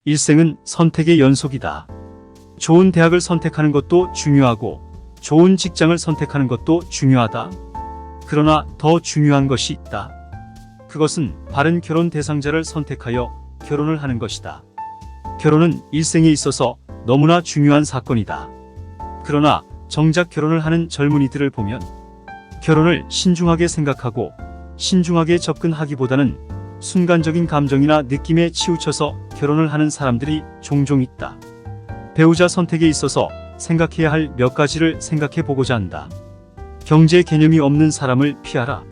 일생은 선택의 연속이다. 좋은 대학을 선택하는 것도 중요하고 좋은 직장을 선택하는 것도 중요하다. 그러나 더 중요한 것이 있다. 그것은 바른 결혼 대상자를 선택하여 결혼을 하는 것이다. 결혼은 일생에 있어서 너무나 중요한 사건이다. 그러나 정작 결혼을 하는 젊은이들을 보면 결혼을 신중하게 생각하고 신중하게 접근하기보다는 순간적인 감정이나 느낌에 치우쳐서 결혼을 하는 사람들이 종종 있다. 배우자 선택에 있어서 생각해야 할 몇 가지를 생각해 보고자 한다. 경제 개념이 없는 사람을 피하라.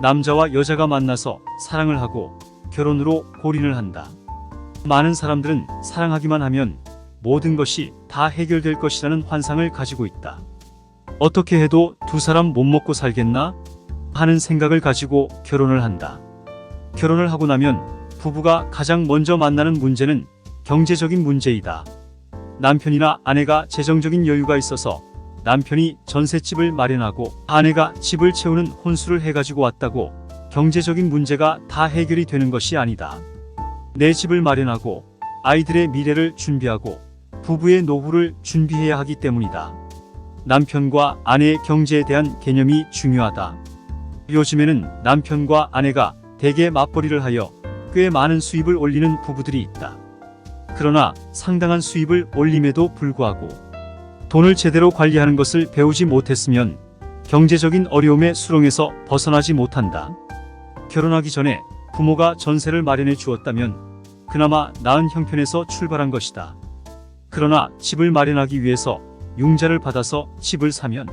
남자와 여자가 만나서 사랑을 하고 결혼으로 골인을 한다. 많은 사람들은 사랑하기만 하면 모든 것이 다 해결될 것이라는 환상을 가지고 있다. 어떻게 해도 두 사람 못 먹고 살겠나? 하는 생각을 가지고 결혼을 한다. 결혼을 하고 나면 부부가 가장 먼저 만나는 문제는 경제적인 문제이다. 남편이나 아내가 재정적인 여유가 있어서 남편이 전셋집을 마련하고 아내가 집을 채우는 혼수를 해가지고 왔다고 경제적인 문제가 다 해결이 되는 것이 아니다. 내 집을 마련하고 아이들의 미래를 준비하고 부부의 노후를 준비해야 하기 때문이다. 남편과 아내의 경제에 대한 개념이 중요하다. 요즘에는 남편과 아내가 대개 맞벌이를 하여 꽤 많은 수입을 올리는 부부들이 있다. 그러나 상당한 수입을 올림에도 불구하고 돈을 제대로 관리하는 것을 배우지 못했으면 경제적인 어려움의 수렁에서 벗어나지 못한다. 결혼하기 전에 부모가 전세를 마련해 주었다면 그나마 나은 형편에서 출발한 것이다. 그러나 집을 마련하기 위해서 융자를 받아서 집을 사면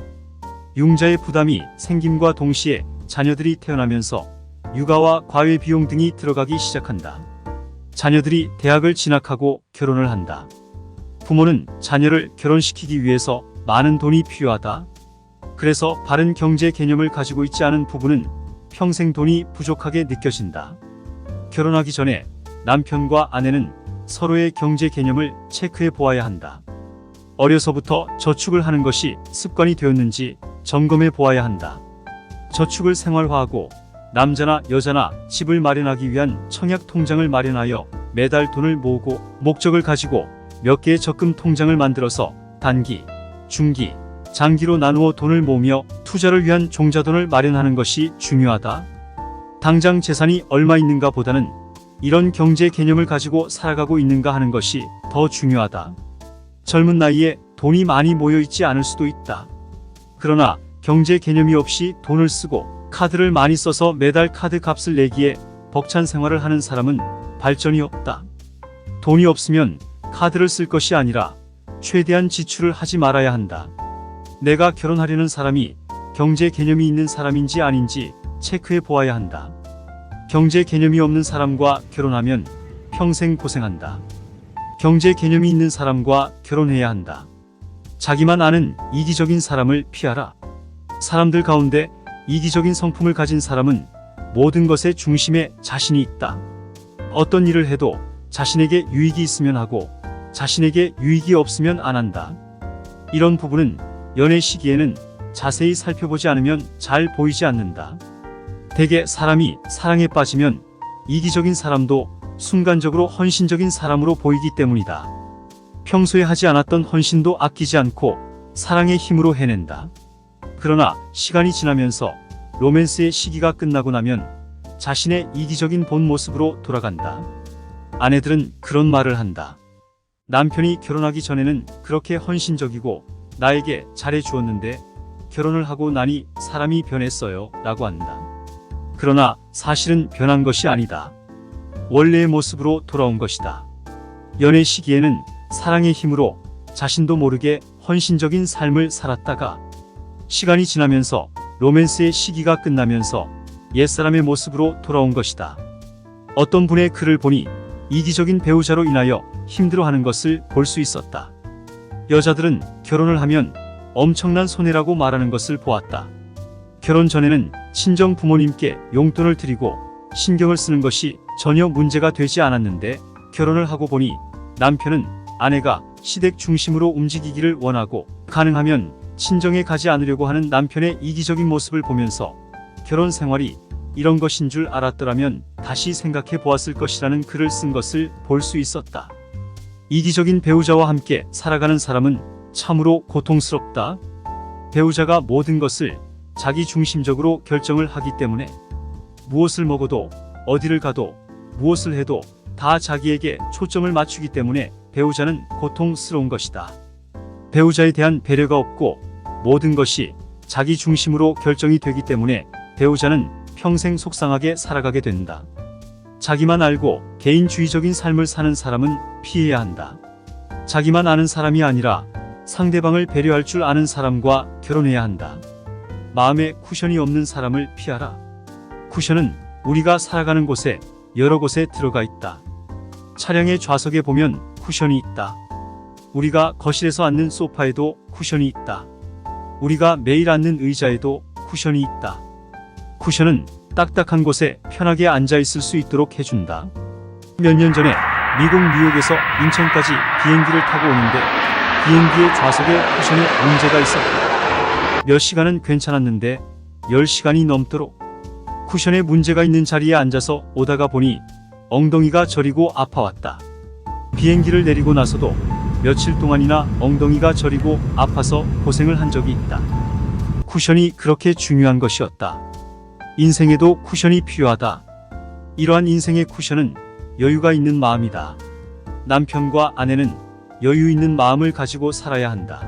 융자의 부담이 생김과 동시에 자녀들이 태어나면서 육아와 과외 비용 등이 들어가기 시작한다. 자녀들이 대학을 진학하고 결혼을 한다. 부모는 자녀를 결혼시키기 위해서 많은 돈이 필요하다. 그래서 바른 경제 개념을 가지고 있지 않은 부부는 평생 돈이 부족하게 느껴진다. 결혼하기 전에 남편과 아내는 서로의 경제 개념을 체크해 보아야 한다. 어려서부터 저축을 하는 것이 습관이 되었는지 점검해 보아야 한다. 저축을 생활화하고 남자나 여자나 집을 마련하기 위한 청약 통장을 마련하여 매달 돈을 모으고 목적을 가지고 몇 개의 적금 통장을 만들어서 단기, 중기, 장기로 나누어 돈을 모으며 투자를 위한 종자돈을 마련하는 것이 중요하다. 당장 재산이 얼마 있는가 보다는 이런 경제 개념을 가지고 살아가고 있는가 하는 것이 더 중요하다. 젊은 나이에 돈이 많이 모여 있지 않을 수도 있다. 그러나 경제 개념이 없이 돈을 쓰고 카드를 많이 써서 매달 카드 값을 내기에 벅찬 생활을 하는 사람은 발전이 없다. 돈이 없으면 카드를 쓸 것이 아니라 최대한 지출을 하지 말아야 한다. 내가 결혼하려는 사람이 경제 개념이 있는 사람인지 아닌지 체크해 보아야 한다. 경제 개념이 없는 사람과 결혼하면 평생 고생한다. 경제 개념이 있는 사람과 결혼해야 한다. 자기만 아는 이기적인 사람을 피하라. 사람들 가운데 이기적인 성품을 가진 사람은 모든 것의 중심에 자신이 있다. 어떤 일을 해도 자신에게 유익이 있으면 하고 자신에게 유익이 없으면 안 한다. 이런 부분은 연애 시기에는 자세히 살펴보지 않으면 잘 보이지 않는다. 대개 사람이 사랑에 빠지면 이기적인 사람도 순간적으로 헌신적인 사람으로 보이기 때문이다. 평소에 하지 않았던 헌신도 아끼지 않고 사랑의 힘으로 해낸다. 그러나 시간이 지나면서 로맨스의 시기가 끝나고 나면 자신의 이기적인 본 모습으로 돌아간다. 아내들은 그런 말을 한다. 남편이 결혼하기 전에는 그렇게 헌신적이고 나에게 잘해주었는데 결혼을 하고 나니 사람이 변했어요 라고 한다. 그러나 사실은 변한 것이 아니다. 원래의 모습으로 돌아온 것이다. 연애 시기에는 사랑의 힘으로 자신도 모르게 헌신적인 삶을 살았다가 시간이 지나면서 로맨스의 시기가 끝나면서 옛사람의 모습으로 돌아온 것이다. 어떤 분의 글을 보니 이기적인 배우자로 인하여 힘들어하는 것을 볼 수 있었다. 여자들은 결혼을 하면 엄청난 손해라고 말하는 것을 보았다. 결혼 전에는 친정 부모님께 용돈을 드리고 신경을 쓰는 것이 전혀 문제가 되지 않았는데 결혼을 하고 보니 남편은 아내가 시댁 중심으로 움직이기를 원하고 가능하면 친정에 가지 않으려고 하는 남편의 이기적인 모습을 보면서 결혼 생활이 이런 것인 줄 알았더라면 다시 생각해 보았을 것이라는 글을 쓴 것을 볼 수 있었다. 이기적인 배우자와 함께 살아가는 사람은 참으로 고통스럽다. 배우자가 모든 것을 자기 중심적으로 결정을 하기 때문에 무엇을 먹어도 어디를 가도 무엇을 해도 다 자기에게 초점을 맞추기 때문에 배우자는 고통스러운 것이다. 배우자에 대한 배려가 없고 모든 것이 자기 중심으로 결정이 되기 때문에 배우자는 평생 속상하게 살아가게 된다. 자기만 알고 개인주의적인 삶을 사는 사람은 피해야 한다. 자기만 아는 사람이 아니라 상대방을 배려할 줄 아는 사람과 결혼해야 한다. 마음에 쿠션이 없는 사람을 피하라. 쿠션은 우리가 살아가는 곳에 여러 곳에 들어가 있다. 차량의 좌석에 보면 쿠션이 있다. 우리가 거실에서 앉는 소파에도 쿠션이 있다. 우리가 매일 앉는 의자에도 쿠션이 있다. 쿠션은 딱딱한 곳에 편하게 앉아 있을 수 있도록 해준다. 몇 년 전에 미국 뉴욕에서 인천까지 비행기를 타고 오는데 비행기의 좌석에 쿠션에 문제가 있었다. 몇 시간은 괜찮았는데 10시간이 넘도록 쿠션에 문제가 있는 자리에 앉아서 오다가 보니 엉덩이가 저리고 아파왔다. 비행기를 내리고 나서도 며칠 동안이나 엉덩이가 저리고 아파서 고생을 한 적이 있다. 쿠션이 그렇게 중요한 것이었다. 인생에도 쿠션이 필요하다. 이러한 인생의 쿠션은 여유가 있는 마음이다. 남편과 아내는 여유 있는 마음을 가지고 살아야 한다.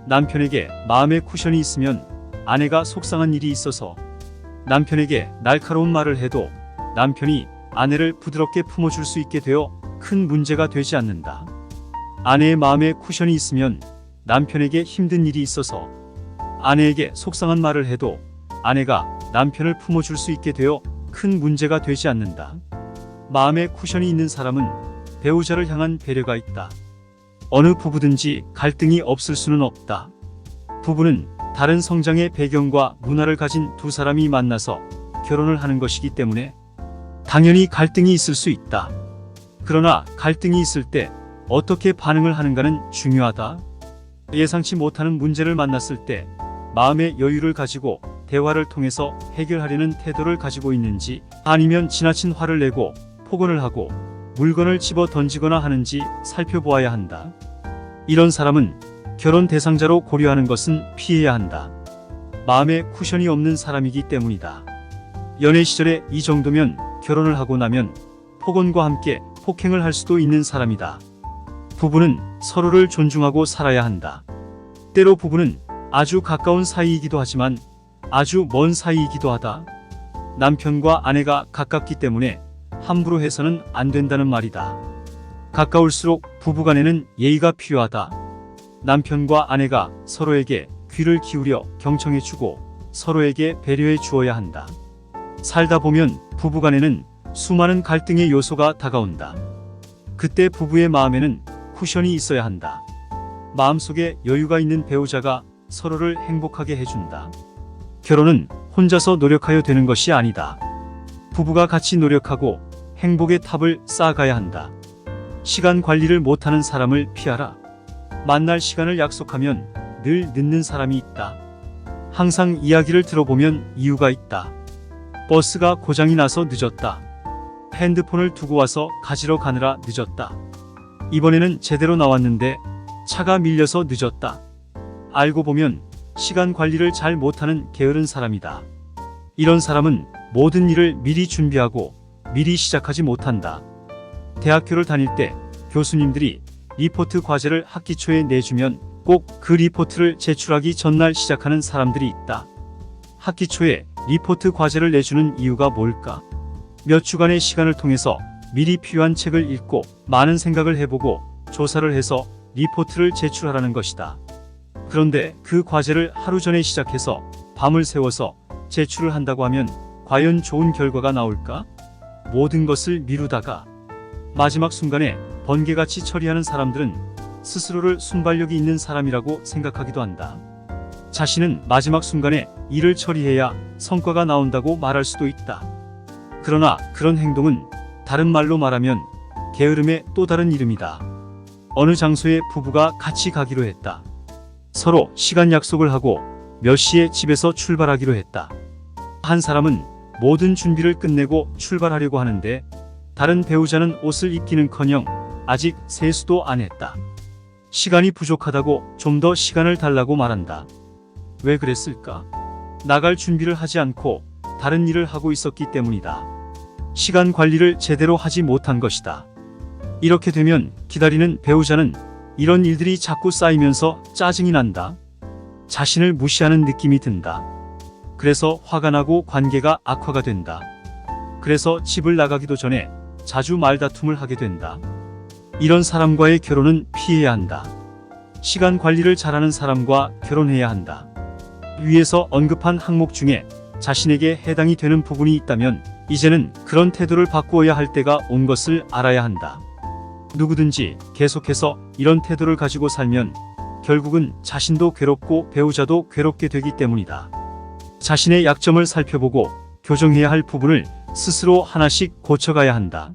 남편에게 마음의 쿠션이 있으면 아내가 속상한 일이 있어서 남편에게 날카로운 말을 해도 남편이 아내를 부드럽게 품어줄 수 있게 되어 큰 문제가 되지 않는다. 아내의 마음에 쿠션이 있으면 남편에게 힘든 일이 있어서 아내에게 속상한 말을 해도 아내가 남편을 품어줄 수 있게 되어 큰 문제가 되지 않는다. 마음에 쿠션이 있는 사람은 배우자를 향한 배려가 있다. 어느 부부든지 갈등이 없을 수는 없다. 부부는 다른 성장의 배경과 문화를 가진 두 사람이 만나서 결혼을 하는 것이기 때문에 당연히 갈등이 있을 수 있다. 그러나 갈등이 있을 때 어떻게 반응을 하는가는 중요하다. 예상치 못하는 문제를 만났을 때 마음의 여유를 가지고 대화를 통해서 해결하려는 태도를 가지고 있는지 아니면 지나친 화를 내고 폭언을 하고 물건을 집어 던지거나 하는지 살펴보아야 한다. 이런 사람은 결혼 대상자로 고려하는 것은 피해야 한다. 마음에 쿠션이 없는 사람이기 때문이다. 연애 시절에 이 정도면 결혼을 하고 나면 폭언과 함께 폭행을 할 수도 있는 사람이다. 부부는 서로를 존중하고 살아야 한다. 때로 부부는 아주 가까운 사이이기도 하지만 아주 먼 사이이기도 하다. 남편과 아내가 가깝기 때문에 함부로 해서는 안 된다는 말이다. 가까울수록 부부간에는 예의가 필요하다. 남편과 아내가 서로에게 귀를 기울여 경청해주고 서로에게 배려해 주어야 한다. 살다 보면 부부간에는 수많은 갈등의 요소가 다가온다. 그때 부부의 마음에는 쿠션이 있어야 한다. 마음속에 여유가 있는 배우자가 서로를 행복하게 해준다. 결혼은 혼자서 노력하여 되는 것이 아니다. 부부가 같이 노력하고 행복의 탑을 쌓아가야 한다. 시간 관리를 못하는 사람을 피하라. 만날 시간을 약속하면 늘 늦는 사람이 있다. 항상 이야기를 들어보면 이유가 있다. 버스가 고장이 나서 늦었다. 핸드폰을 두고 와서 가지러 가느라 늦었다. 이번에는 제대로 나왔는데 차가 밀려서 늦었다. 알고 보면 시간 관리를 잘 못하는 게으른 사람이다. 이런 사람은 모든 일을 미리 준비하고 미리 시작하지 못한다. 대학교를 다닐 때 교수님들이 리포트 과제를 학기 초에 내주면 꼭 그 리포트를 제출하기 전날 시작하는 사람들이 있다. 학기 초에 리포트 과제를 내주는 이유가 뭘까? 몇 주간의 시간을 통해서 미리 필요한 책을 읽고 많은 생각을 해보고 조사를 해서 리포트를 제출하라는 것이다. 그런데 그 과제를 하루 전에 시작해서 밤을 새워서 제출을 한다고 하면 과연 좋은 결과가 나올까? 모든 것을 미루다가 마지막 순간에 번개같이 처리하는 사람들은 스스로를 순발력이 있는 사람이라고 생각하기도 한다. 자신은 마지막 순간에 일을 처리해야 성과가 나온다고 말할 수도 있다. 그러나 그런 행동은 다른 말로 말하면 게으름의 또 다른 이름이다. 어느 장소에 부부가 같이 가기로 했다. 서로 시간 약속을 하고 몇 시에 집에서 출발하기로 했다. 한 사람은 모든 준비를 끝내고 출발하려고 하는데 다른 배우자는 옷을 입기는커녕 아직 세수도 안 했다. 시간이 부족하다고 좀 더 시간을 달라고 말한다. 왜 그랬을까? 나갈 준비를 하지 않고 다른 일을 하고 있었기 때문이다. 시간 관리를 제대로 하지 못한 것이다. 이렇게 되면 기다리는 배우자는 이런 일들이 자꾸 쌓이면서 짜증이 난다. 자신을 무시하는 느낌이 든다. 그래서 화가 나고 관계가 악화가 된다. 그래서 집을 나가기도 전에 자주 말다툼을 하게 된다. 이런 사람과의 결혼은 피해야 한다. 시간 관리를 잘하는 사람과 결혼해야 한다. 위에서 언급한 항목 중에 자신에게 해당이 되는 부분이 있다면 이제는 그런 태도를 바꾸어야 할 때가 온 것을 알아야 한다. 누구든지 계속해서 이런 태도를 가지고 살면 결국은 자신도 괴롭고 배우자도 괴롭게 되기 때문이다. 자신의 약점을 살펴보고 교정해야 할 부분을 스스로 하나씩 고쳐가야 한다.